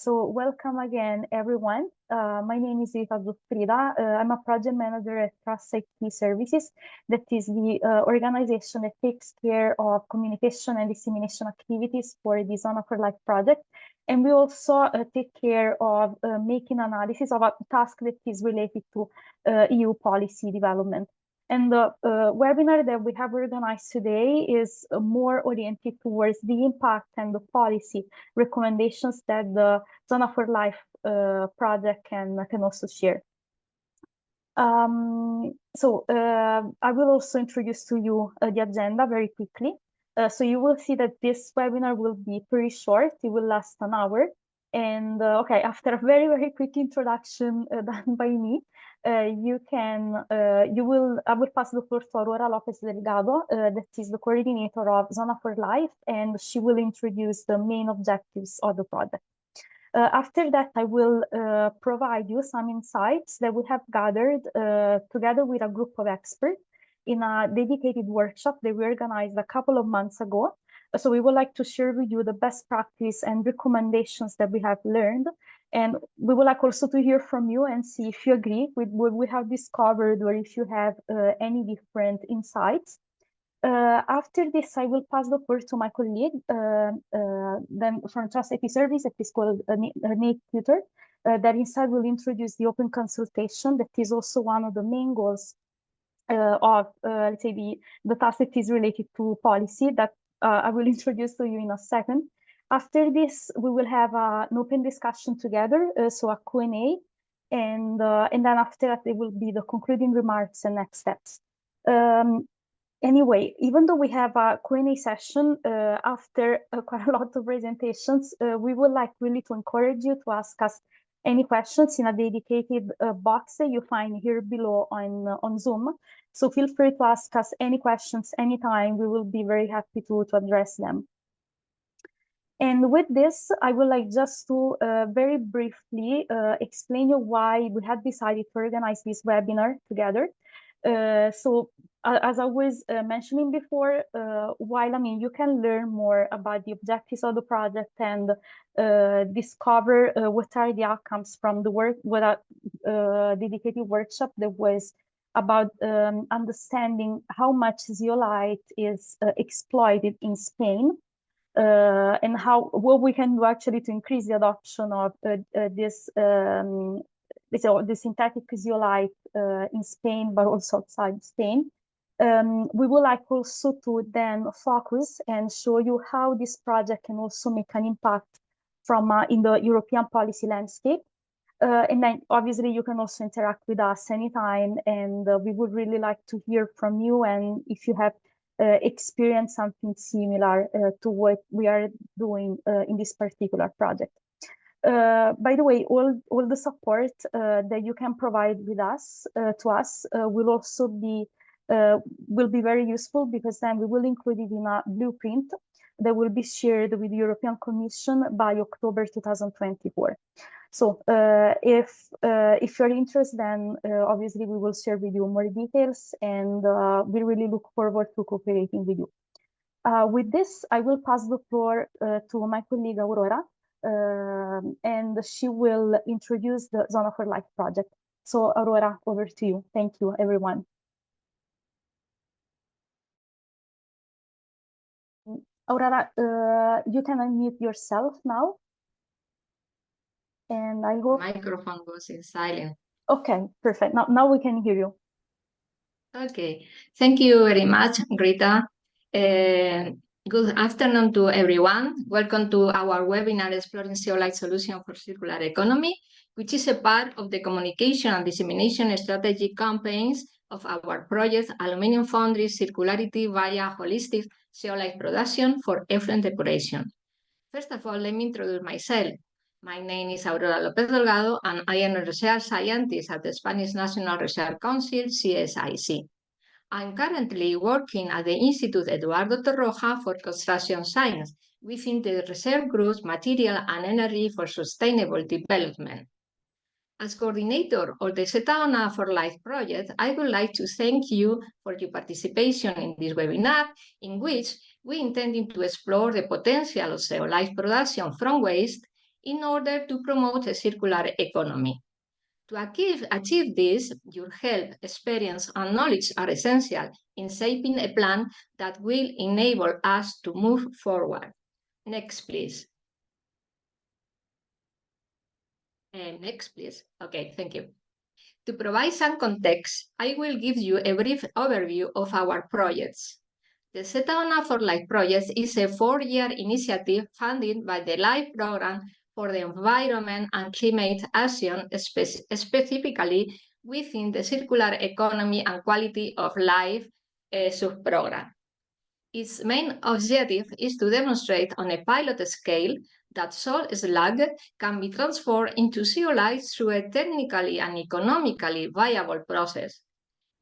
So welcome again, everyone. My name is Rita Giuffrida. I'm a project manager at CSIC Services. That is the organization that takes care of communication and dissemination activities for the Z-ONA4LIFE project. And we also take care of making analysis of a task that is related to EU policy development. And the webinar that we have organized today is more oriented towards the impact and the policy recommendations that the Z-ONA4LIFE project can also share. I will also introduce to you the agenda very quickly. So you will see that this webinar will be pretty short. It will last an hour. And okay, after a very, very quick introduction done by me, I will pass the floor to Aurora Lopez-Delgado, that is the coordinator of Z-ONA4LIFE, and she will introduce the main objectives of the project. After that, I will provide you some insights that we have gathered together with a group of experts in a dedicated workshop that we organized a couple of months ago. So we would like to share with you the best practice and recommendations that we have learned. And we would like also to hear from you and see if you agree with what we have discovered or if you have any different insights. After this, I will pass the floor to my colleague, then from CSIC Service, that is called Nathaniel Cueter, that inside will introduce the open consultation. That is also one of the main goals of, let's say, the task that is related to policy that I will introduce to you in a second. After this, we will have an open discussion together, so a Q&A, and then after that, there will be the concluding remarks and next steps. Anyway, even though we have a Q&A session after quite a lot of presentations, we would like really to encourage you to ask us any questions in a dedicated box that you find here below on Zoom. So feel free to ask us any questions anytime. We will be very happy to address them. And with this, I would like just to very briefly explain you why we had decided to organize this webinar together. So as I was mentioning before, while you can learn more about the objectives of the project and discover what are the outcomes from the work with a dedicated workshop that was about understanding how much zeolite is exploited in Spain and what we can do actually to increase the adoption of this the synthetic zeolite in Spain, but also outside Spain. We would like also to then focus and show you how this project can also make an impact from in the European policy landscape. And then obviously you can also interact with us anytime, and we would really like to hear from you, and if you have experienced something similar to what we are doing in this particular project. By the way, all the support that you can provide with us to us will also be very useful, because then we will include it in a blueprint that will be shared with the European Commission by October 2024. So if you're interested, then obviously we will share with you more details, and we really look forward to cooperating with you. With this, I will pass the floor to my colleague Aurora, and she will introduce the Z-ONA4LIFE project. So Aurora, over to you. Thank you, everyone. Aurora, you can unmute yourself now. And I hope... Microphone was in silent. Okay, perfect. Now we can hear you. Okay, thank you very much, Rita. Good afternoon to everyone. Welcome to our webinar, Exploring Zeolite Solution for Circular Economy, which is a part of the communication and dissemination strategy campaigns of our project, Aluminium Foundry Circularity via Holistic Zeolite Production for Effluent Depuration. First of all, let me introduce myself. My name is Aurora Lopez-Delgado, and I am a research scientist at the Spanish National Research Council, CSIC. I'm currently working at the Institute Eduardo Torroja for Construction Science within the research groups Material and Energy for Sustainable Development. As coordinator of the Z-ONA4LIFE project, I would like to thank you for your participation in this webinar, in which we intended to explore the potential of zeolite production from waste in order to promote a circular economy. To achieve this, your help, experience, and knowledge are essential in shaping a plan that will enable us to move forward. Next, please. Next, please. Okay, thank you. To provide some context, I will give you a brief overview of our projects. The Z-ONA4LIFE project is a 4-year initiative funded by the LIFE program for the environment and climate action, specifically within the circular economy and quality of life subprogram. Its main objective is to demonstrate on a pilot scale that salt slag can be transformed into zeolite through a technically and economically viable process.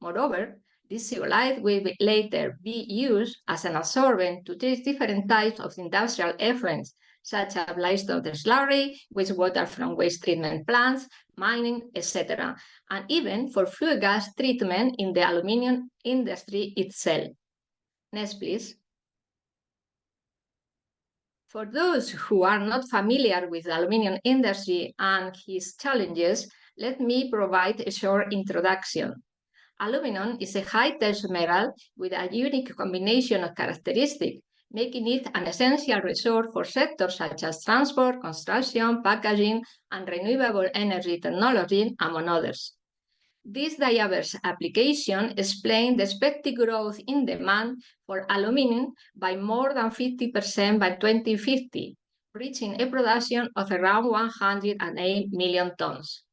Moreover, this zeolite will later be used as an absorbent to treat different types of industrial effluents, such as limestone slurry, wastewater from waste treatment plants, mining, etc., and even for flue gas treatment in the aluminum industry itself. Next, please. For those who are not familiar with the aluminum industry and its challenges, let me provide a short introduction. Aluminum is a high-tech metal with a unique combination of characteristics, making it an essential resource for sectors such as transport, construction, packaging, and renewable energy technology, among others. This diverse application explains the expected growth in demand for aluminum by more than 50% by 2050, reaching a production of around 108 million tons.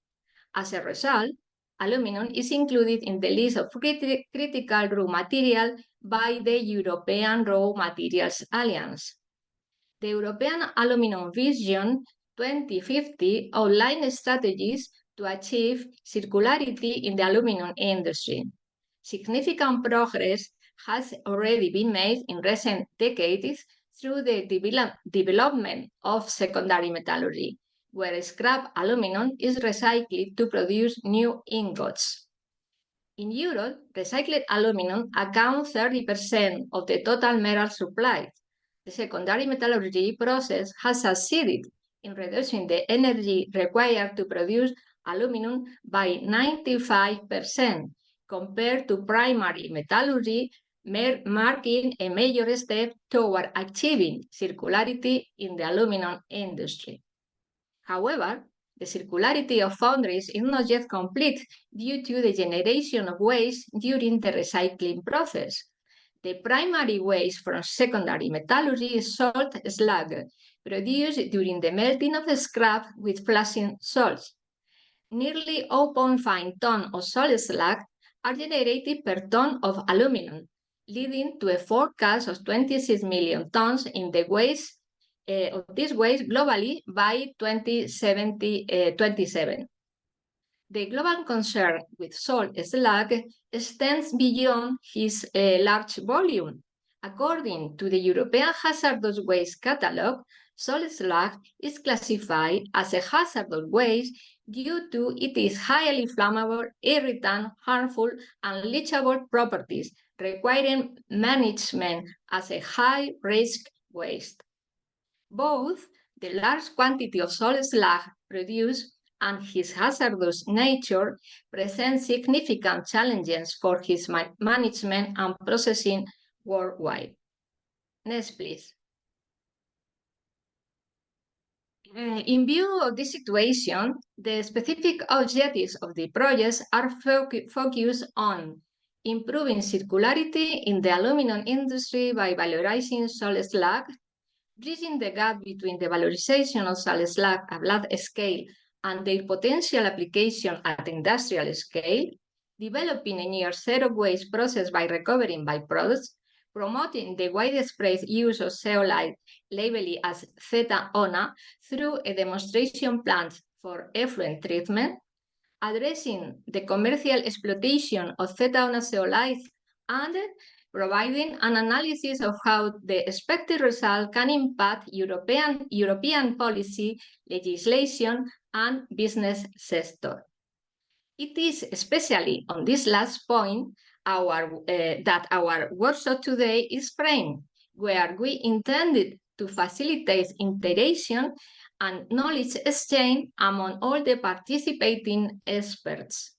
As a result, aluminum is included in the list of critical raw material by the European Raw Materials Alliance. The European Aluminum Vision 2050 outlines strategies to achieve circularity in the aluminum industry. Significant progress has already been made in recent decades through the development of secondary metallurgy, where scrap aluminum is recycled to produce new ingots. In Europe, recycled aluminum accounts 30% of the total metal supply. The secondary metallurgy process has succeeded in reducing the energy required to produce aluminum by 95% compared to primary metallurgy, marking a major step toward achieving circularity in the aluminum industry. However, the circularity of foundries is not yet complete due to the generation of waste during the recycling process. The primary waste from secondary metallurgy is salt slag, produced during the melting of the scrap with flushing salts. Nearly 0.5 tons of salt slag are generated per ton of aluminum, leading to a forecast of 26 million tons in the waste of this waste globally by 2027. The global concern with salt slag extends beyond its large volume. According to the European Hazardous Waste Catalogue, salt slag is classified as a hazardous waste due to its highly flammable, irritant, harmful, and leachable properties, requiring management as a high-risk waste. Both the large quantity of salt slag produced and its hazardous nature present significant challenges for its management and processing worldwide. Next, please. In view of this situation, the specific objectives of the project are focused on improving circularity in the aluminum industry by valorizing salt slag, bridging the gap between the valorization of salt slag at large scale and their potential application at industrial scale, developing a near zero waste process by recovering byproducts, promoting the widespread use of zeolite labeled as Z-ONA through a demonstration plant for effluent treatment, addressing the commercial exploitation of Z-ONA zeolite, and providing an analysis of how the expected result can impact European policy, legislation, and business sector. It is especially on this last point that our workshop today is framed, where we intended to facilitate integration and knowledge exchange among all the participating experts.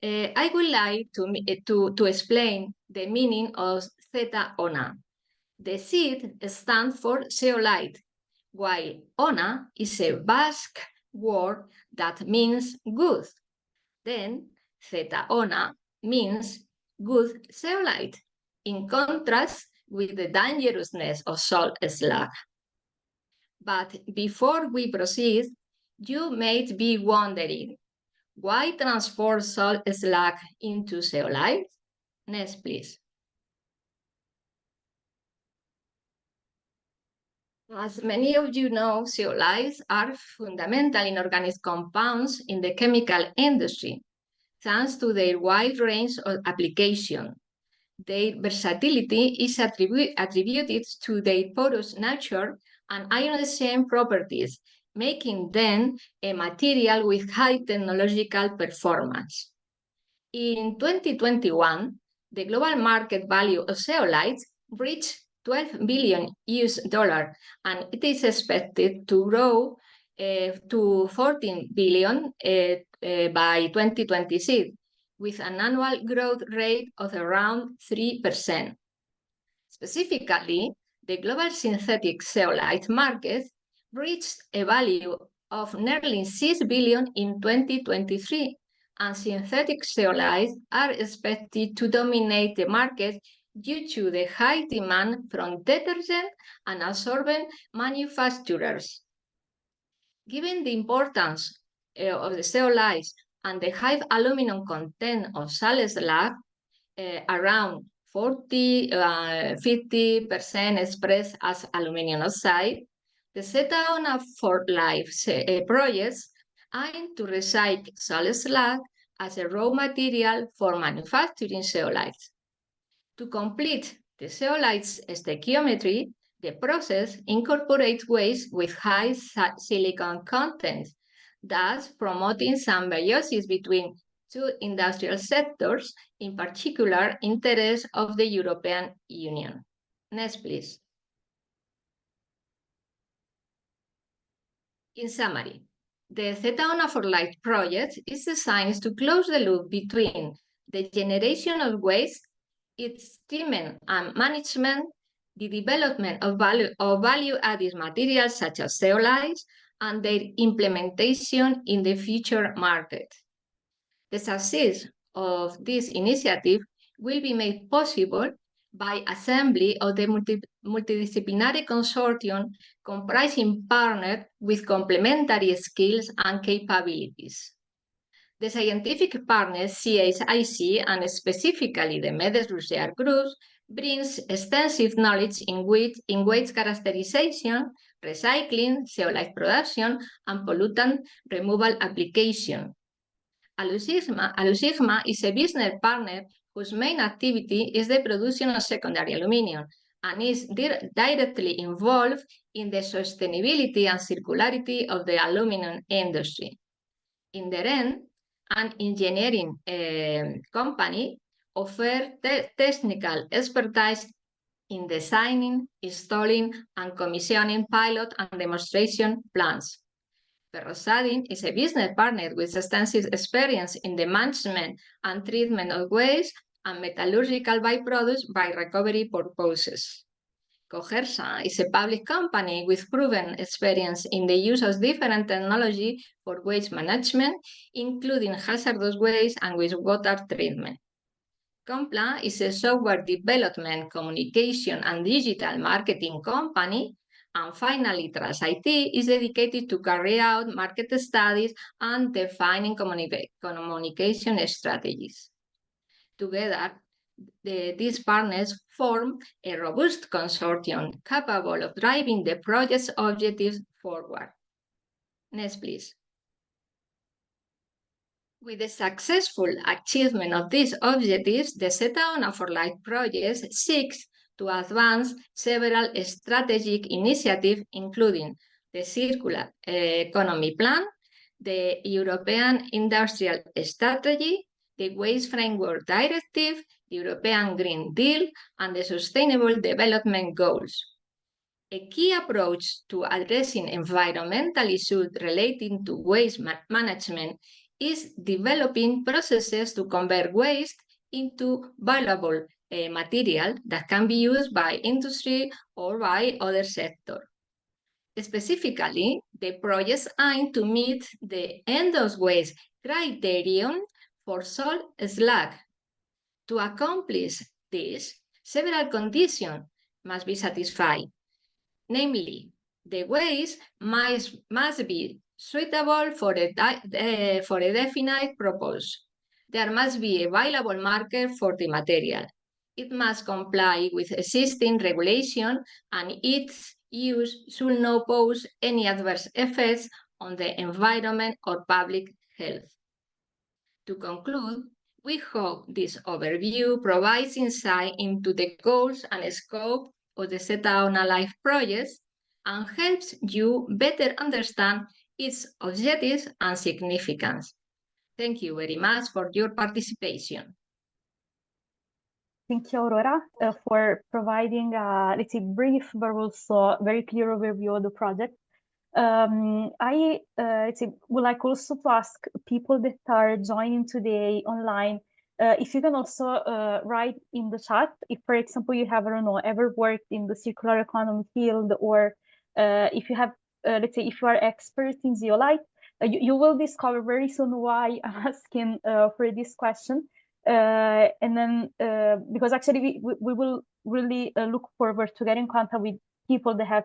I would like to explain the meaning of Z-ONA. The Z stands for zeolite, while ONA is a Basque word that means good. Then Z-ONA means good zeolite, in contrast with the dangerousness of salt slag. But before we proceed, you may be wondering, why transform salt slag into zeolite? Next, please. As many of you know, zeolites are fundamental inorganic compounds in the chemical industry, thanks to their wide range of application. Their versatility is attributed to their porous nature and ion exchange properties, making them a material with high technological performance. In 2021, the global market value of zeolites reached $12 billion, and it is expected to grow to $14 billion by 2026, with an annual growth rate of around 3%. Specifically, the global synthetic zeolite market reached a value of nearly $6 billion in 2023, and synthetic zeolites are expected to dominate the market due to the high demand from detergent and absorbent manufacturers. Given the importance of the zeolites and the high aluminum content of salt slag, around 50% expressed as aluminum oxide, the Z-ONA4LIFE projects aim to recycle salt slag as a raw material for manufacturing zeolites. To complete the zeolites stoichiometry, the process incorporates waste with high silicon content, thus promoting symbiosis between two industrial sectors, in particular interest of the European Union. Next, please. In summary, the Z-ONA4LIFE project is designed to close the loop between the generation of waste, its treatment and management, the development of value-added materials such as zeolites, and their implementation in the future market. The success of this initiative will be made possible by assembly of the multidisciplinary consortium comprising partners with complementary skills and capabilities. The scientific partners, CSIC, and specifically the MEDES research groups, brings extensive knowledge in waste characterization, recycling, zeolite production, and pollutant removal application. Alusigma is a business partner whose main activity is the production of secondary aluminum and is directly involved in the sustainability and circularity of the aluminum industry. In the end, an engineering company offers technical expertise in designing, installing, and commissioning pilot and demonstration plants. Ferrosadin is a business partner with extensive experience in the management and treatment of waste and metallurgical byproducts by recovery purposes. Cogersa is a public company with proven experience in the use of different technology for waste management, including hazardous waste and wastewater treatment. Compla is a software development, communication, and digital marketing company. And finally, Trust IT is dedicated to carry out market studies and defining communication strategies. Together, these partners form a robust consortium capable of driving the project's objectives forward. Next, please. With the successful achievement of these objectives, the Z-ONA4LIFE project seeks to advance several strategic initiatives, including the Circular Economy Plan, the European Industrial Strategy, the Waste Framework Directive, the European Green Deal, and the Sustainable Development Goals. A key approach to addressing environmental issues relating to waste management is developing processes to convert waste into valuable material that can be used by industry or by other sectors. Specifically, the projects aim to meet the end-of waste criterion for salt slag. To accomplish this, several conditions must be satisfied. Namely, the waste must be suitable for a definite purpose. There must be a viable market for the material. It must comply with existing regulation, and its use should not pose any adverse effects on the environment or public health. To conclude, we hope this overview provides insight into the goals and scope of the Z-ONA4LIFE project and helps you better understand its objectives and significance. Thank you very much for your participation. Thank you, Aurora, for providing, let's say, brief but also very clear overview of the project. I would like also to ask people that are joining today online if you can also write in the chat if, for example, you have, I don't know, ever worked in the circular economy field, or if you have, let's say, if you are expert in zeolite, you will discover very soon why I'm asking for this question. And then, because actually we will really look forward to getting in contact with people that have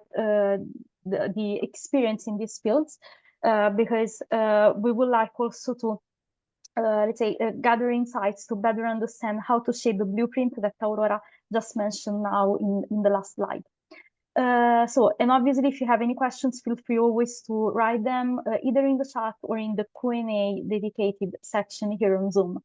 the experience in these fields, because we would like also to, let's say, gather insights to better understand how to shape the blueprint that Aurora just mentioned now in the last slide. And obviously, if you have any questions, feel free always to write them either in the chat or in the Q&A dedicated section here on Zoom.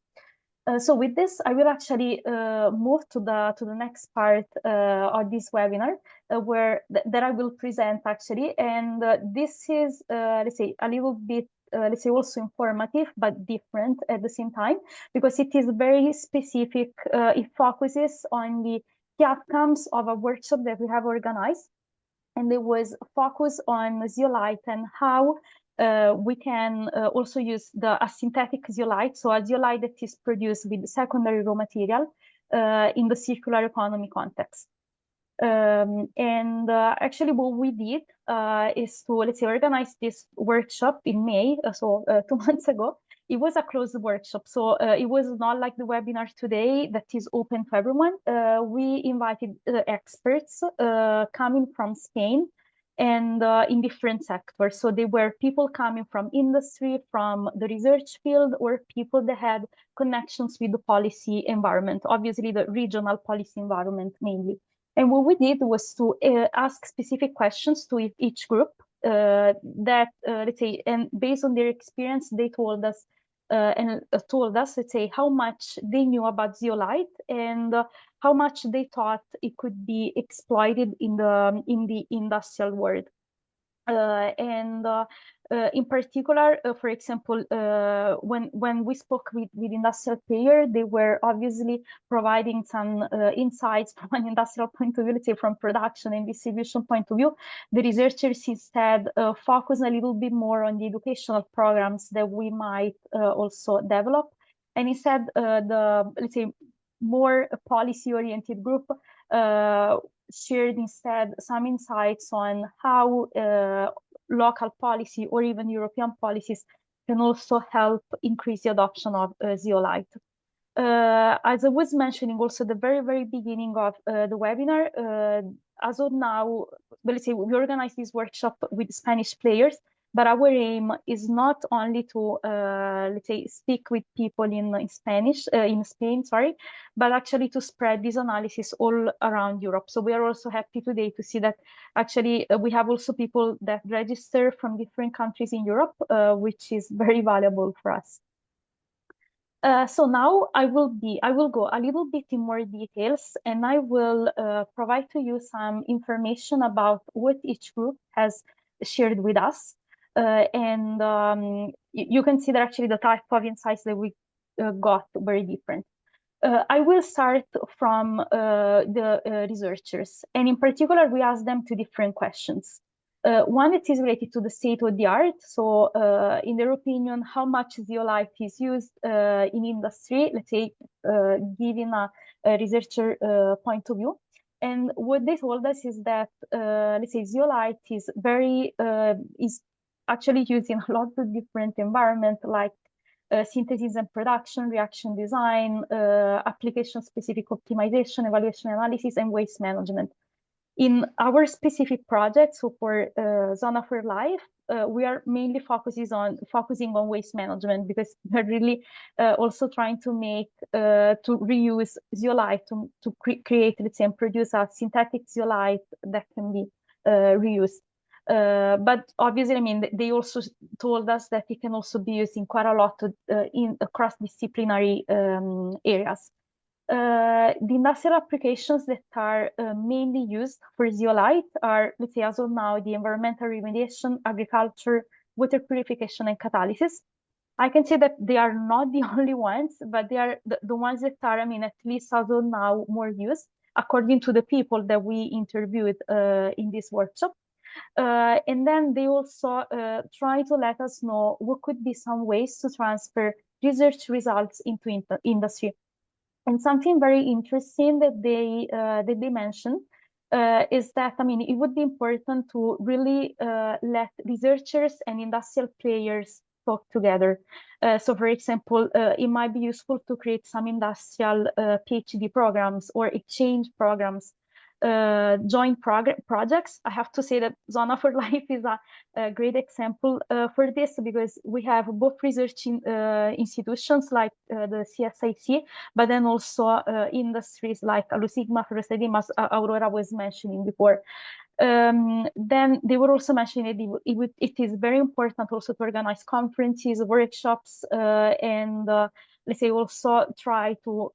So with this, I will actually move to the next part of this webinar, where that I will present actually, and this is let's say a little bit let's say also informative but different at the same time, because it is very specific. It focuses on the key outcomes of a workshop that we have organized, and it was focused on zeolite and how we can also use the asynthetic zeolite, so a zeolite that is produced with secondary raw material in the circular economy context. Actually, what we did is to, let's say, organize this workshop in May, so 2 months ago. It was a closed workshop, so it was not like the webinar today that is open to everyone. We invited experts coming from Spain and in different sectors. So they were people coming from industry, from the research field, or people that had connections with the policy environment, obviously the regional policy environment mainly. And what we did was to ask specific questions to each group that, let's say, and based on their experience, they told us, let's say, how much they knew about zeolite and how much they thought it could be exploited in the industrial world. In particular, for example, when we spoke with industrial players, they were obviously providing some insights from an industrial point of view, let's say from production and distribution point of view. The researchers instead focus a little bit more on the educational programs that we might also develop. And instead, the, let's say, more policy-oriented group shared instead some insights on how local policy or even European policies can also help increase the adoption of zeolite. As I was mentioning also at the very, very beginning of the webinar, as of now, let's say we organize this workshop with Spanish players, but our aim is not only to, let's say, speak with people in Spanish, in Spain, sorry, but actually to spread this analysis all around Europe. So we are also happy today to see that actually we have also people that register from different countries in Europe, which is very valuable for us. So now I will go a little bit in more details, and I will provide to you some information about what each group has shared with us. You can see that actually the type of insights that we got very different. I will start from the researchers, and in particular, we asked them two different questions. One, it is related to the state of the art. So, in their opinion, how much zeolite is used in industry, let's say, given a researcher point of view. And what they told us is that, let's say, zeolite is is actually used in a lot of different environments, like synthesis and production, reaction design, application-specific optimization, evaluation analysis, and waste management. In our specific project, so for Z-ONA4LIFE, we are mainly focusing on waste management, because we're really also trying to reuse zeolite to create, let's say, and produce a synthetic zeolite that can be reused. But obviously, I mean, they also told us that it can also be used in quite a lot of cross-disciplinary areas. The industrial applications that are mainly used for zeolite are, let's say, as of now, the environmental remediation, agriculture, water purification, and catalysis. I can say that they are not the only ones, but they are the ones that are, I mean, at least as of now, more used, according to the people that we interviewed in this workshop. And then they also try to let us know what could be some ways to transfer research results into industry. And something very interesting that they mentioned is that, I mean, it would be important to really let researchers and industrial players talk together. So, for example, it might be useful to create some industrial PhD programs or exchange programs, joint projects. I have to say that Z-ONA4LIFE is a great example for this, because we have both research institutions like the CSIC, but then also industries like Alusigma, Ferrosedim, as Aurora was mentioning before. Then they were also mentioning that it is very important also to organize conferences, workshops, and let's say also try to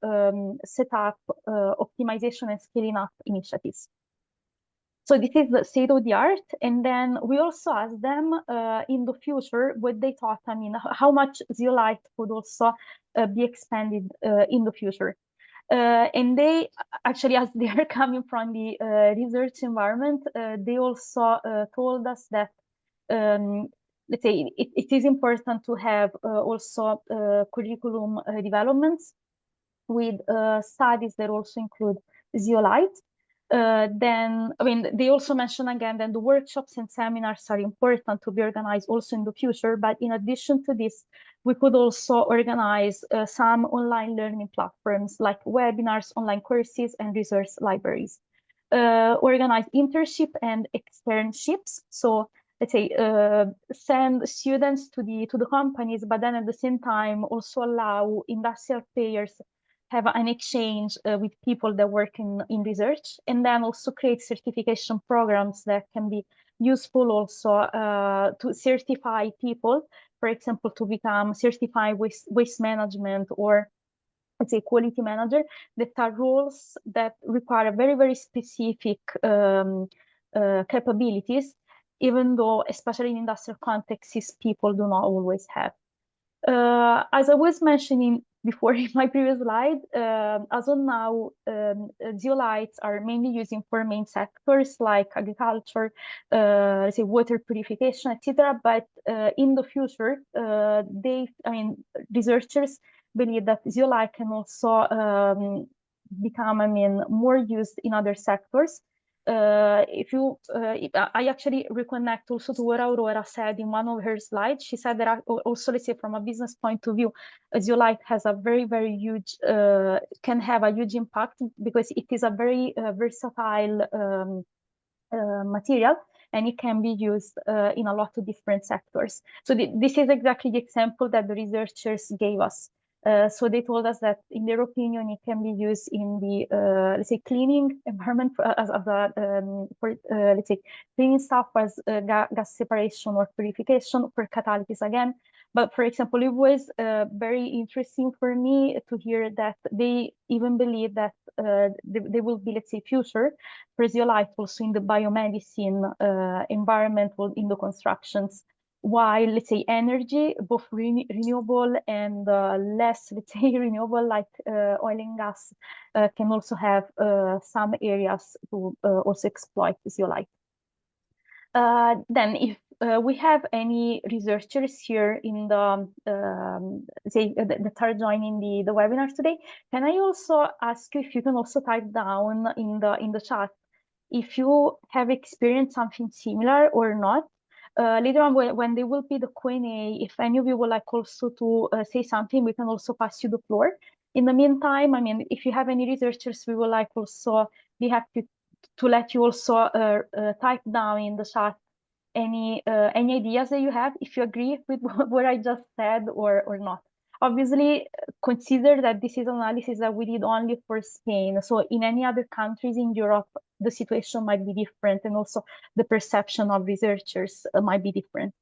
set up optimization and scaling up initiatives. So this is the state of the art. And then we also asked them in the future what they thought, I mean, how much zeolite would also be expanded in the future. And they actually, as they are coming from the research environment, they also told us that, let's say, it is important to have also curriculum developments with studies that also include zeolite. Then, I mean, they also mentioned again that the workshops and seminars are important to be organized also in the future. But in addition to this, we could also organize some online learning platforms like webinars, online courses, and research libraries. Organize internship and externships. So let's say send students to the companies, but then at the same time also allow industrial players have an exchange with people that work in research, and then also create certification programs that can be useful also to certify people, for example, to become certified waste management or, let's say, quality manager, that are roles that require very, very specific capabilities, even though, especially in industrial contexts, people do not always have. As I was mentioning before in my previous slide, as of now, zeolites are mainly used in 4 main sectors like agriculture, let's say water purification, etc. But in the future, researchers believe that zeolite can also become, more used in other sectors. I actually reconnect also to what Aurora said in one of her slides. She said that also, let's say, from a business point of view, zeolite has a very, very huge, can have a huge impact, because it is a very versatile material, and it can be used in a lot of different sectors. So this is exactly the example that the researchers gave us. So they told us that, in their opinion, it can be used in the, let's say, cleaning environment for let's say, cleaning stuff as gas separation or purification, for catalysis again. But for example, it was very interesting for me to hear that they even believe that there will be, let's say, future for zeolite also in the biomedicine environment, in the constructions. while, let's say, energy, both renewable and less, let's say, renewable, like oil and gas, can also have some areas to also exploit zeolite. Then if we have any researchers here in the that are joining the webinar today, can I also ask you if you can also type down in the chat if you have experienced something similar or not? Later on, when there will be the Q&A, if any of you would like also to say something, we can also pass you the floor. In the meantime, I mean, if you have any researchers, we would like also be happy to let you also type down in the chat any ideas that you have, if you agree with what I just said or not. Obviously, consider that this is analysis that we did only for Spain. So in any other countries in Europe, the situation might be different, and also the perception of researchers might be different.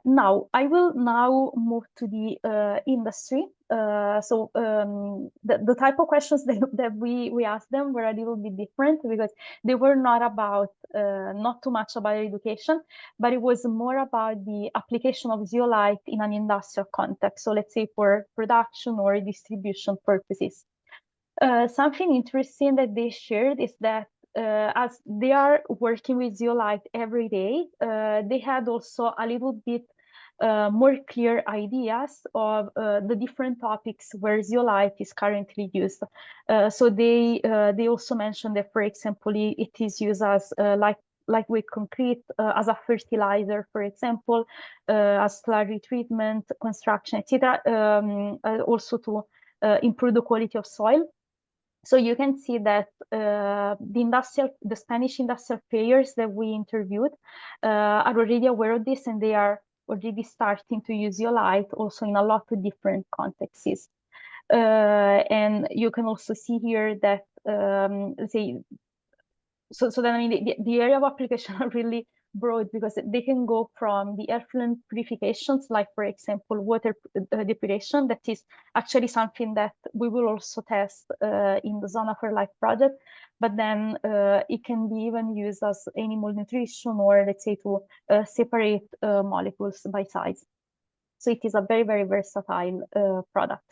Now, I will now move to the industry. The type of questions that we asked them were a little bit different, because they were not about, not too much about education, but it was more about the application of zeolite in an industrial context. So let's say for production or distribution purposes. Something interesting that they shared is that as they are working with zeolite every day, they had also a little bit more clear ideas of the different topics where zeolite is currently used. So they also mentioned that, for example, it is used as lightweight concrete, as a fertilizer, for example, as slurry treatment, construction, etc. Also to improve the quality of soil. So you can see that the Spanish industrial players that we interviewed are already aware of this, and they are already starting to use zeolite also in a lot of different contexts. And you can also see here that, let's say, so then, I mean, the area of application are really broad, because they can go from the effluent purifications, like, for example, water depuration. That is actually something that we will also test in the Z-ONA4LIFE project, but then it can be even used as animal nutrition, or let's say to separate molecules by size. So it is a very, very versatile product.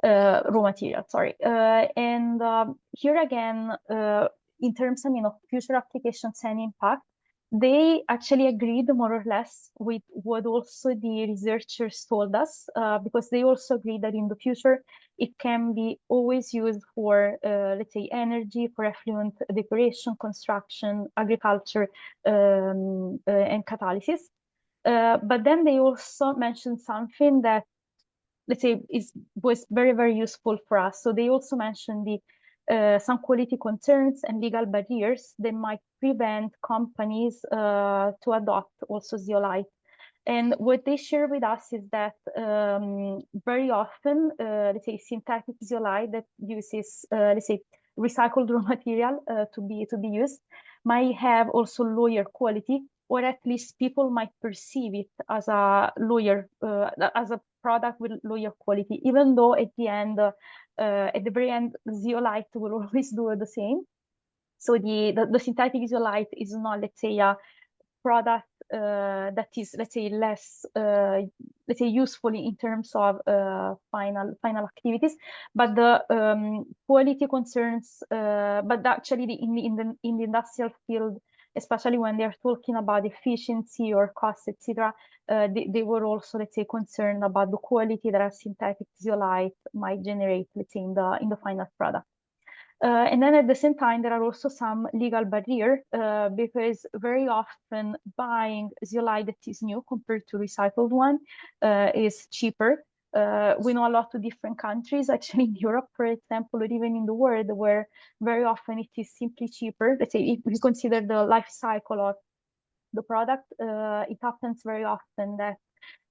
Raw material, sorry. And here again, in terms, I mean, of future applications and impact, they actually agreed more or less with what also the researchers told us, because they also agree that in the future, it can be always used for, let's say, energy, for effluent depuration, construction, agriculture, and catalysis. But then they also mentioned something that, let's say, was very, very useful for us. So they also mentioned some quality concerns and legal barriers that might prevent companies to adopt also zeolite. And what they share with us is that very often, let's say, synthetic zeolite that uses, let's say, recycled raw material to be used might have also lower quality, or at least people might perceive it as a lower, as a product with lower quality, even though at the very end, zeolite will always do the same. So the synthetic zeolite is not, let's say, a product that is, let's say, less, let's say, useful in terms of final activities, but the quality concerns, but actually in the industrial field, especially when they're talking about efficiency or cost, etc., they were also, let's say, concerned about the quality that a synthetic zeolite might generate, let's say, in the final product. And then at the same time, there are also some legal barriers, because very often buying zeolite that is new compared to recycled one is cheaper. We know a lot of different countries, actually in Europe, for example, or even in the world, where very often it is simply cheaper. Let's say if we consider the life cycle of the product, it happens very often that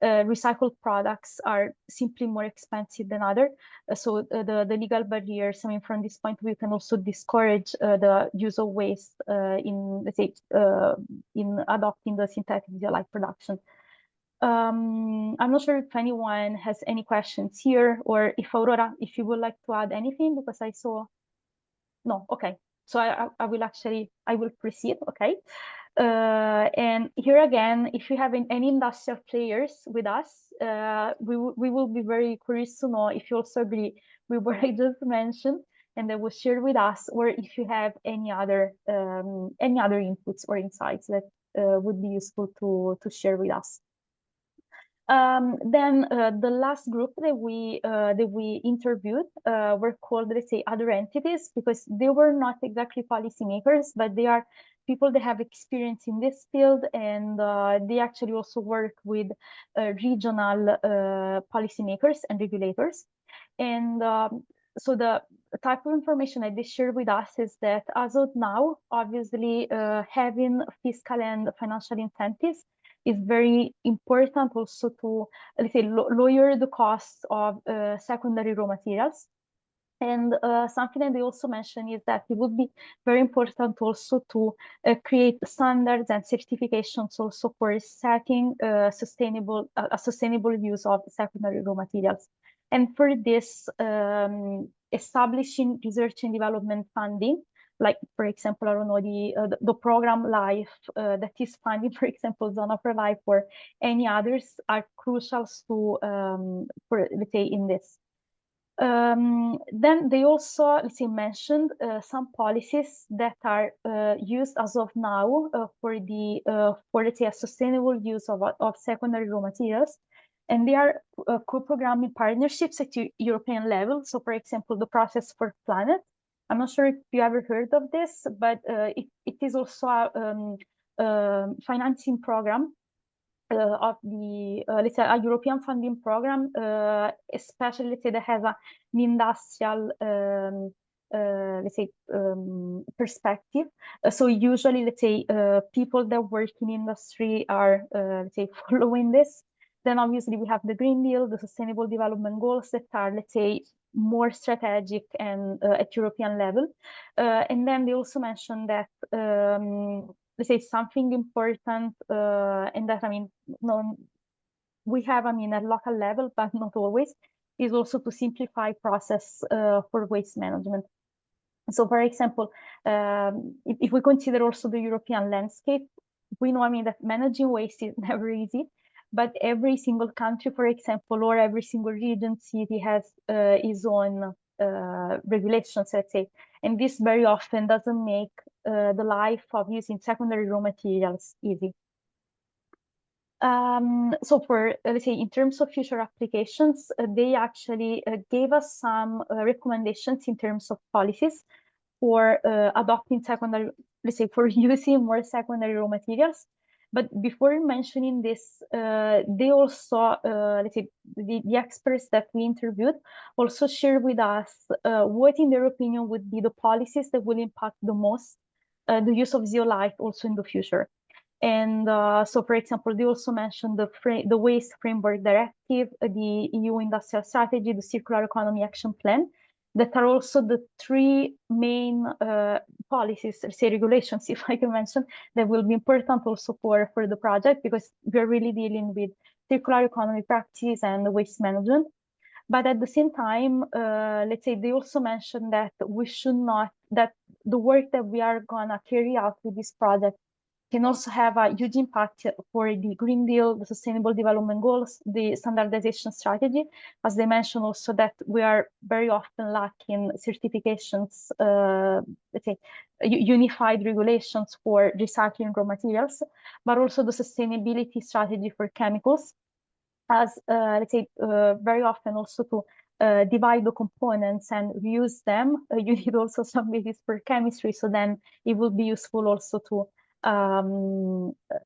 recycled products are simply more expensive than others. So the legal barriers, I mean, from this point, we can also discourage the use of waste in, let's say, in adopting the synthetic zeolite production. I'm not sure if anyone has any questions here, or if Aurora, if you would like to add anything, because I saw, no, okay. So I will proceed, okay. And here again, if you have any industrial players with us, we will be very curious to know if you also agree with what I just mentioned, and they will share with us, or if you have any other inputs or insights that would be useful to share with us. Then the last group that we interviewed were called, let's say, other entities, because they were not exactly policymakers, but they are people that have experience in this field, and they actually also work with regional policymakers and regulators. And so the type of information that they share with us is that as of now, obviously, having fiscal and financial incentives is very important also to, let's say, lower the cost of secondary raw materials. And something that they also mentioned is that it would be very important also to create standards and certifications also for setting a sustainable use of secondary raw materials. And for this, establishing research and development funding, like, for example, I don't know, the program LIFE that is funding, for example, Z-ONA4LIFE, or any others, are crucial to, for, let's say, in this. Then they also, let's say, mentioned some policies that are used as of now for let's say, a sustainable use of secondary raw materials, and they are co-programming partnerships at European level. So, for example, the Process for Planet. I'm not sure if you ever heard of this, but it is also a financing program of the, let's say, a European funding program, especially, let's say, that has an industrial, let's say, perspective. So usually, let's say, people that work in industry are, let's say, following this. Then obviously we have the Green Deal, the Sustainable Development Goals that are, let's say, more strategic and at European level. And then they also mentioned that let's say something important, and that, I mean, we have, I mean, at local level, but not always, is also to simplify process for waste management. So, for example, if we consider also the European landscape, we know, I mean, that managing waste is never easy, but every single country, for example, or every single region, city has its own regulations, let's say, and this very often doesn't make the life of using secondary raw materials easy. So for, let's say, in terms of future applications, they actually gave us some recommendations in terms of policies for adopting secondary, let's say, for using more secondary raw materials. But before mentioning this, they also, let's say, the experts that we interviewed also shared with us what, in their opinion, would be the policies that will impact the most the use of zeolite also in the future. And so, for example, they also mentioned the Waste Framework Directive, the EU Industrial Strategy, the Circular Economy Action Plan, that are also the three main policies, say regulations, if I can mention, that will be important also for the project, because we're really dealing with circular economy practice and waste management. But at the same time, let's say, they also mentioned that we should not, that the work that we are gonna carry out with this project can also have a huge impact for the Green Deal, the Sustainable Development Goals, the standardization strategy. As they mentioned also that we are very often lacking certifications, let's say, unified regulations for recycling raw materials, but also the sustainability strategy for chemicals, as, let's say, very often also to divide the components and reuse them. You need also some basis for chemistry, so then it will be useful also to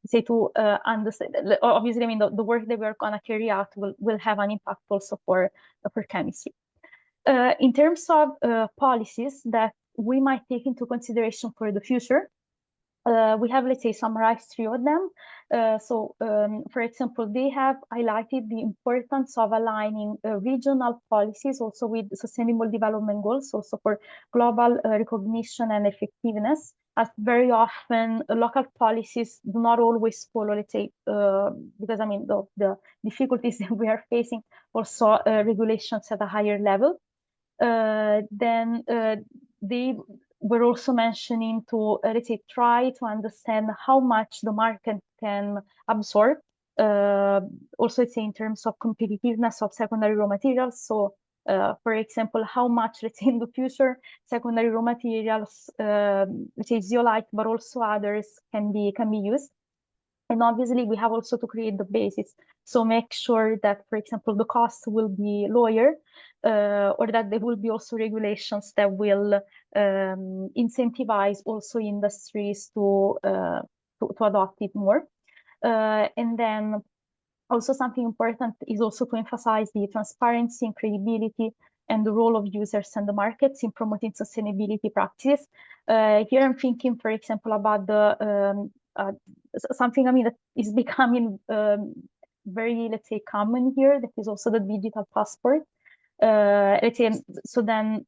say, to understand. Obviously, I mean, the work that we're gonna carry out will have an impact also for chemistry. In terms of policies that we might take into consideration for the future, we have, let's say, summarized three of them. For example, they have highlighted the importance of aligning regional policies also with Sustainable Development Goals, also for global recognition and effectiveness, as very often local policies do not always follow, let's say, because, I mean, the difficulties that we are facing, also regulations at a higher level. Then they we're also mentioning to, let's say, try to understand how much the market can absorb. Also, let's say, in terms of competitiveness of secondary raw materials. So, for example, how much, let's say, in the future, secondary raw materials, let's say zeolite, but also others can be used. And obviously, we have also to create the basis. So make sure that, for example, the cost will be lower, or that there will be also regulations that will incentivize also industries to adopt it more. And then also something important is also to emphasize the transparency and credibility and the role of users and the markets in promoting sustainability practices. Here I'm thinking, for example, about the something, I mean, that is becoming very, let's say, common here. That is also the digital passport. Let's say, so then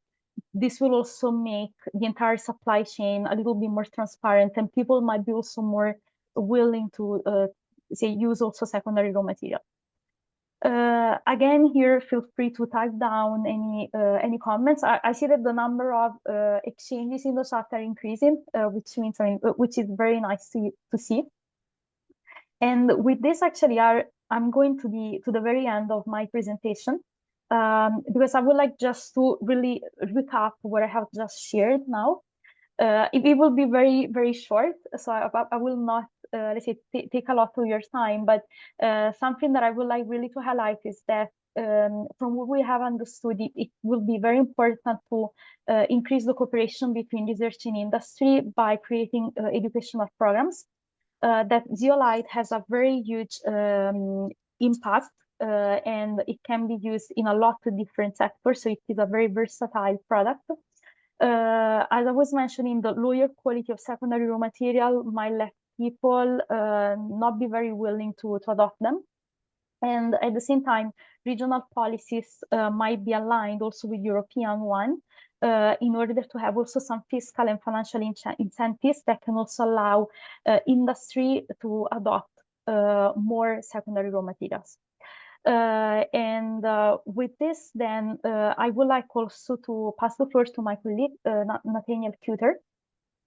this will also make the entire supply chain a little bit more transparent, and people might be also more willing to say use also secondary raw material. Again, here, feel free to type down any comments. I see that the number of exchanges in the chat are increasing, which means, I mean, which is very nice to see. And with this, actually, I'm going to the very end of my presentation, because I would like just to really recap what I have just shared now. It will be very, very short, so I will not, let's say, take a lot of your time, but something that I would like really to highlight is that from what we have understood, it will be very important to increase the cooperation between research and industry by creating educational programs. That zeolite has a very huge impact, and it can be used in a lot of different sectors, so it is a very versatile product. As I was mentioning, the lower quality of secondary raw material might let people not be very willing to adopt them. And at the same time, regional policies might be aligned also with European one, in order to have also some fiscal and financial incentives that can also allow industry to adopt more secondary raw materials. And with this, then I would like also to pass the floor to my colleague, Nathaniel Cueter,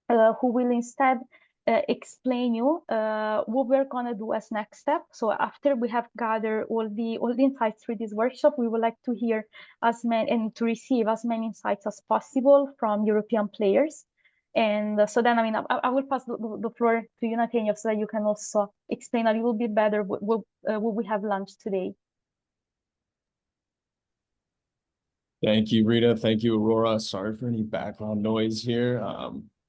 who will instead explain you what we're going to do as next step. So after we have gathered all the insights through this workshop, we would like to hear as many and to receive as many insights as possible from European players. And so then, I mean, I will pass the floor to you, Nathaniel, so that you can also explain a little bit better what we have launched today. Thank you, Rita. Thank you, Aurora. Sorry for any background noise here.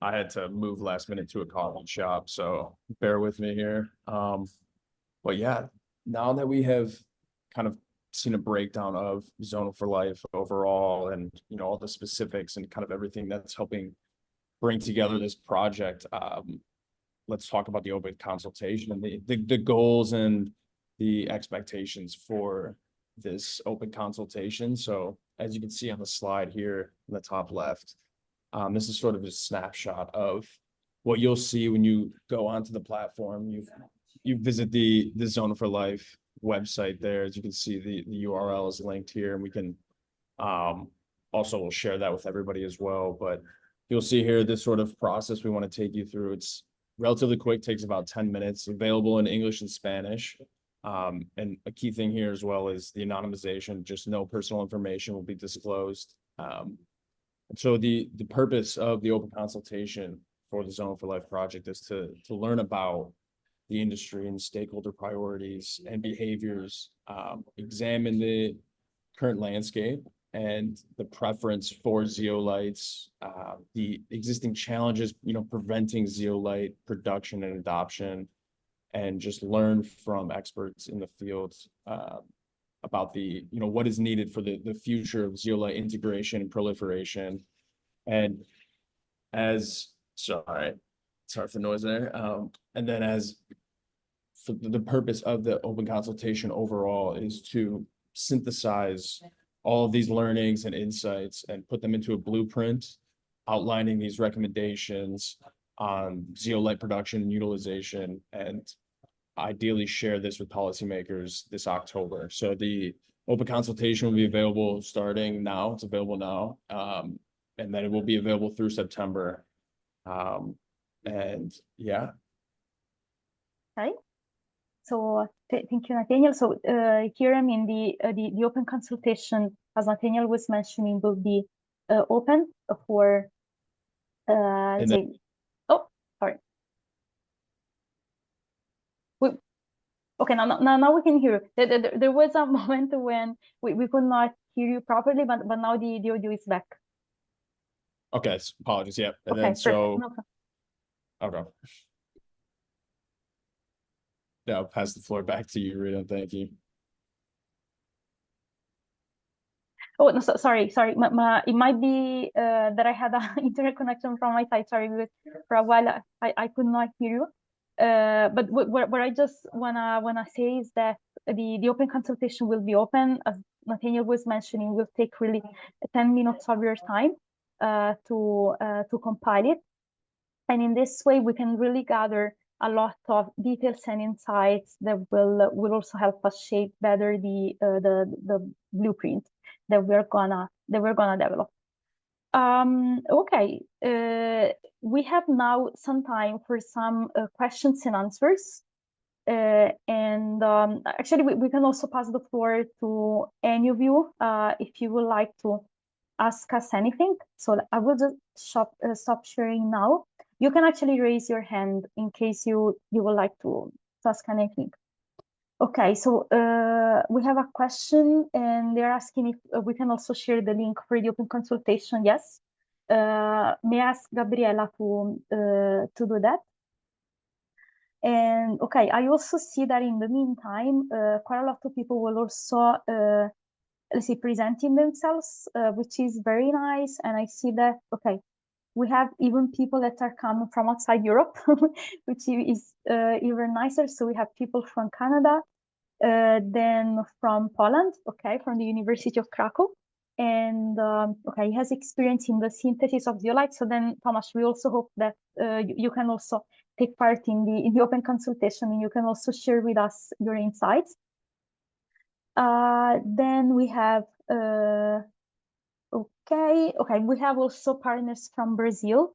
I had to move last minute to a coffee shop, so bear with me here. But yeah, now that we have kind of seen a breakdown of Z-ONA4LIFE overall and, you know, all the specifics and kind of everything that's helping bring together this project, let's talk about the open consultation and the goals and the expectations for this open consultation. So as you can see on the slide here in the top left, this is sort of a snapshot of what you'll see when you go onto the platform. You visit the Z-ONA4LIFE website there. As you can see, the URL is linked here, and we can also we'll share that with everybody as well. But you'll see here this sort of process we want to take you through. It's relatively quick, takes about 10 minutes, available in English and Spanish. And a key thing here as well is the anonymization, just no personal information will be disclosed. And so the purpose of the open consultation for the Z-ONA4LIFE project is to learn about the industry and stakeholder priorities and behaviors, examine the current landscape and the preference for zeolites, the existing challenges, you know, preventing zeolite production and adoption, and just learn from experts in the field about the, you know, what is needed for the future of zeolite integration and proliferation. And sorry for the noise there. And then as for the purpose of the open consultation overall is to synthesize all of these learnings and insights and put them into a blueprint, outlining these recommendations on zeolite production and utilization, and ideally share this with policymakers this October. So the open consultation will be available starting now. It's available now. and then it will be available through September. And yeah. Okay. So thank you, Nathaniel. So here, I mean, the open consultation, as Nathaniel was mentioning, will be open for oh, sorry. Okay, now we can hear you. There was a moment when we could not hear you properly, but now the audio is back. Okay, apologies. Yeah, and Okay, then so perfect. No, okay. Yeah, I'll pass the floor back to you, Rita. Thank you. oh, no, sorry. It might be that I had an internet connection from my side. Sorry, because for a while I could not hear you. But what I just wanna say is that the open consultation will be open, as Nathaniel was mentioning. Will take really 10 minutes of your time to compile it, and in this way we can really gather a lot of details and insights that will also help us shape better the blueprint that we're gonna develop. Okay, we have now some time for some questions and answers. And actually, we can also pass the floor to any of you if you would like to ask us anything. So I will just stop sharing now. You can actually raise your hand in case you would like to ask anything. Okay, so we have a question, and they're asking if we can also share the link for the open consultation. Yes. May I ask Gabriela to do that? And okay, I also see that in the meantime, quite a lot of people will also, let's say, presenting themselves, which is very nice. And I see that, okay, we have even people that are coming from outside Europe, which is even nicer. So we have people from Canada, then from Poland, okay, from the University of Krakow. And okay, he has experience in the synthesis of zeolite. So then, Thomas, we also hope that you can also take part in the open consultation, and you can also share with us your insights. Then we have okay, we have also partners from Brazil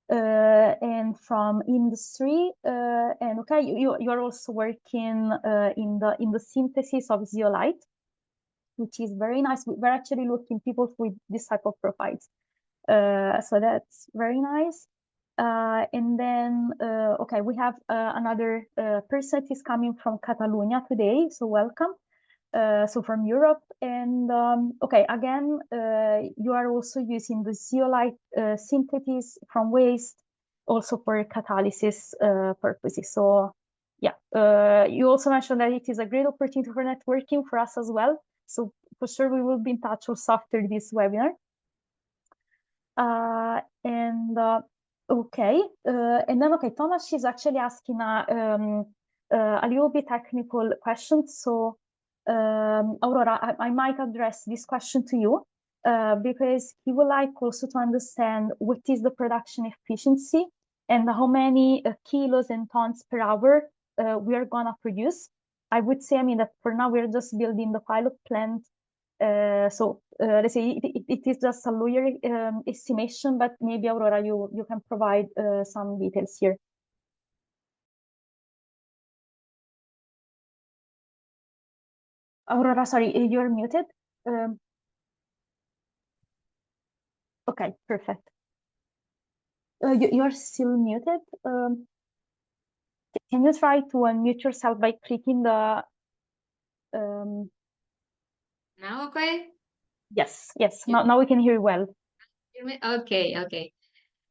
and from industry, and okay, you are also working in the synthesis of zeolite, which is very nice. We're actually looking people with this type of profiles, so that's very nice. And then okay, we have another person that is coming from Catalonia today, so welcome. So from Europe, and okay, again, you are also using the zeolite synthesis from waste, also for catalysis purposes. So yeah, you also mentioned that it is a great opportunity for networking for us as well. So for sure, we will be in touch also after this webinar. And okay, and then okay, Thomas is actually asking a little bit technical question. So Aurora, I might address this question to you because he would like also to understand what is the production efficiency and how many kilos and tons per hour we are gonna produce. I would say, I mean, that for now we're just building the pilot plant. So let's say it is just a lawyer estimation, but maybe Aurora, you can provide some details here. Aurora, sorry, you're muted. Okay, perfect. You're still muted. Can you try to unmute yourself by clicking the... Now, okay? Yes. Now we can hear you well. Okay.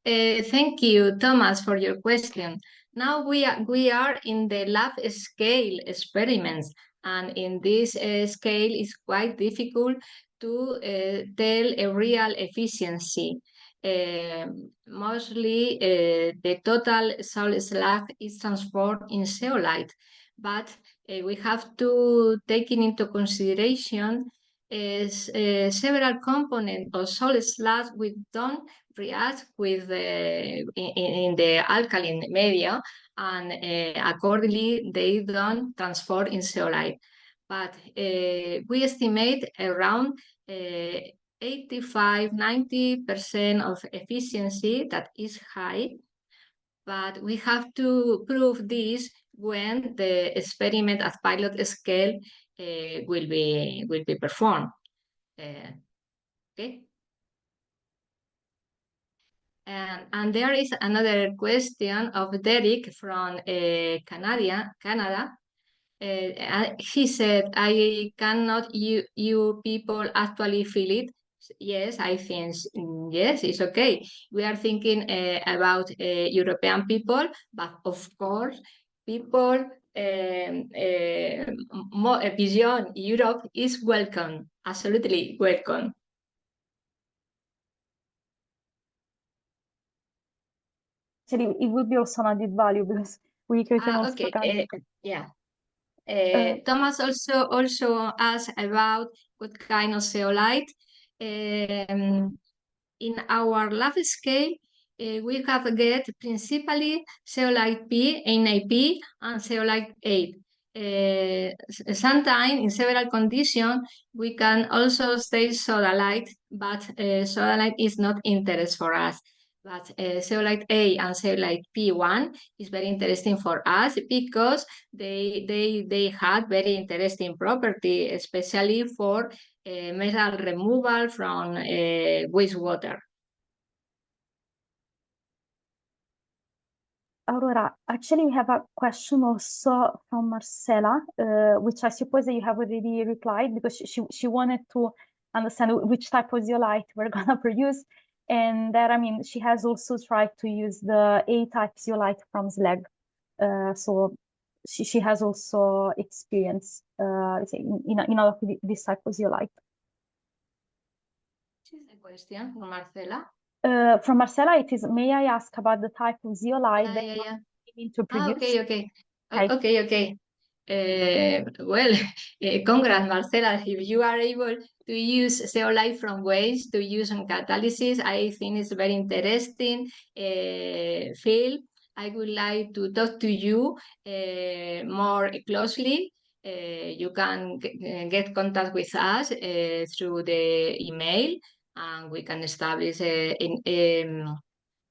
Thank you, Thomas, for your question. Now we are in the lab scale experiments, and in this scale it's quite difficult to tell a real efficiency. Mostly the total salt slag is transformed in zeolite, but we have to take into consideration several components of salt slag which don't react with in the alkaline media, and accordingly they don't transform in zeolite. But we estimate around 85–90% of efficiency. That is high, but we have to prove this when the experiment at pilot scale will be performed. Okay. And there is another question of Derek from Canada. He said, I cannot you people actually feel it. Yes, I think, yes, it's okay. We are thinking about European people, but of course, people more beyond Europe is welcome, absolutely welcome. Actually, it would be also an added value because we can also okay, yeah. Thomas also asked about what kind of zeolite. In our lab scale, we have get principally zeolite P, NAP, and zeolite 8. Sometimes in several conditions, we can also say sodalite, but sodalite is not interest for us. But zeolite A and zeolite P1 is very interesting for us because they had very interesting property, especially for metal removal from wastewater. Aurora, actually, we have a question also from Marcela, which I suppose that you have already replied because she wanted to understand which type of zeolite we're gonna produce. And that, I mean, she has also tried to use the A-type zeolite from SLEG. So she has also experience in this type of zeolite. This is the question from Marcela. From Marcela, it is, may I ask about the type of zeolite that you aiming to produce? Okay. Well, congrats, Marcela. If you are able to use zeolite from waste to use in catalysis, I think it's very interesting field. I would like to talk to you more closely. You can get contact with us through the email, and we can establish a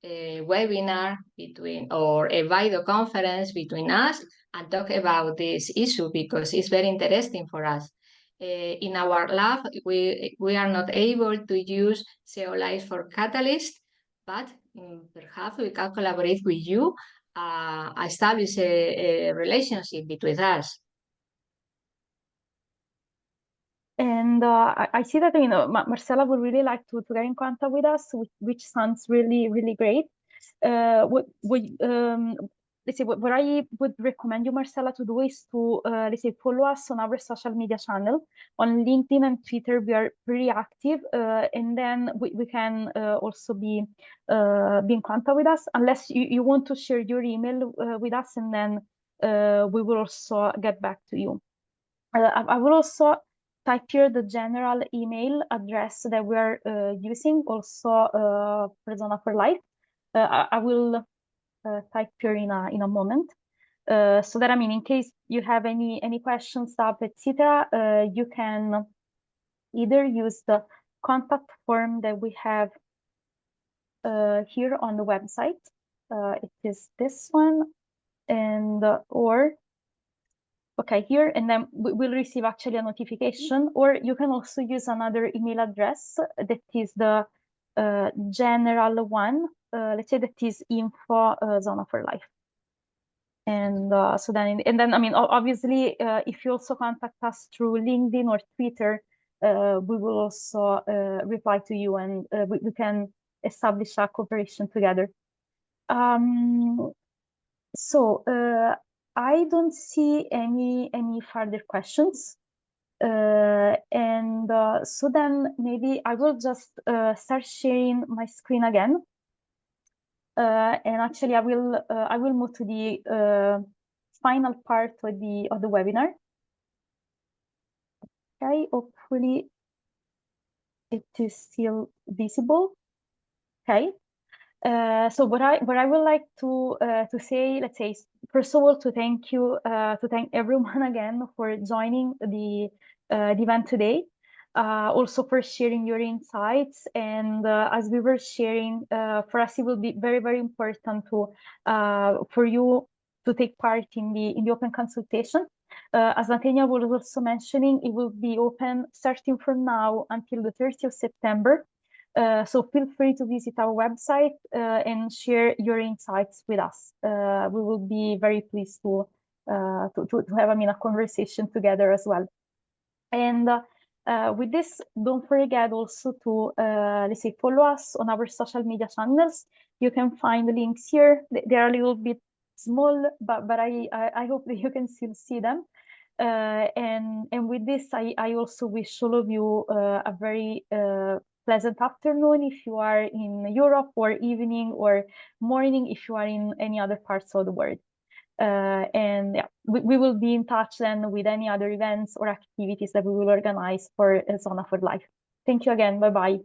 webinar or a video conference between us and talk about this issue because it's very interesting for us. In our lab, we are not able to use zeolite for catalyst, but perhaps we can collaborate with you, establish a relationship between us. And I see that Marcela would really like to get in contact with us, which sounds really, really great. Let's say what I would recommend you, Marcela, to do is to let's say follow us on our social media channel on LinkedIn and Twitter. We are pretty active, and then we can also be in contact with us, unless you want to share your email with us, and then we will also get back to you. I will also type here the general email address that we're using also for Z-ONA4LIFE. I will type here in a moment, so that, I mean, in case you have any questions, etc., you can either use the contact form that we have here on the website. It is this one, and or okay, here, and then we'll receive actually a notification, or you can also use another email address that is the general one, let's say that is info Z-ONA4LIFE. And so then, I mean, obviously, if you also contact us through LinkedIn or Twitter, we will also reply to you, and we can establish a cooperation together. So I don't see any further questions, and so then maybe I will just start sharing my screen again, and actually I will move to the final part of the webinar. Okay, hopefully it is still visible. Okay. So what I would like to say, let's say, first of all, to thank everyone again for joining the event today. also for sharing your insights. And as we were sharing, for us, it will be very, very important to for you to take part in the open consultation. As Nathaniel was also mentioning, it will be open starting from now until the 30th of September. So feel free to visit our website and share your insights with us. We will be very pleased to have a conversation together as well. And with this, don't forget also to let's say follow us on our social media channels. You can find the links here. They are a little bit small, but I hope that you can still see them. And with this, I also wish all of you a very pleasant afternoon if you are in Europe, or evening or morning if you are in any other parts of the world. And yeah, we will be in touch then with any other events or activities that we will organize for Z-ONA4LIFE. Thank you again. Bye-bye.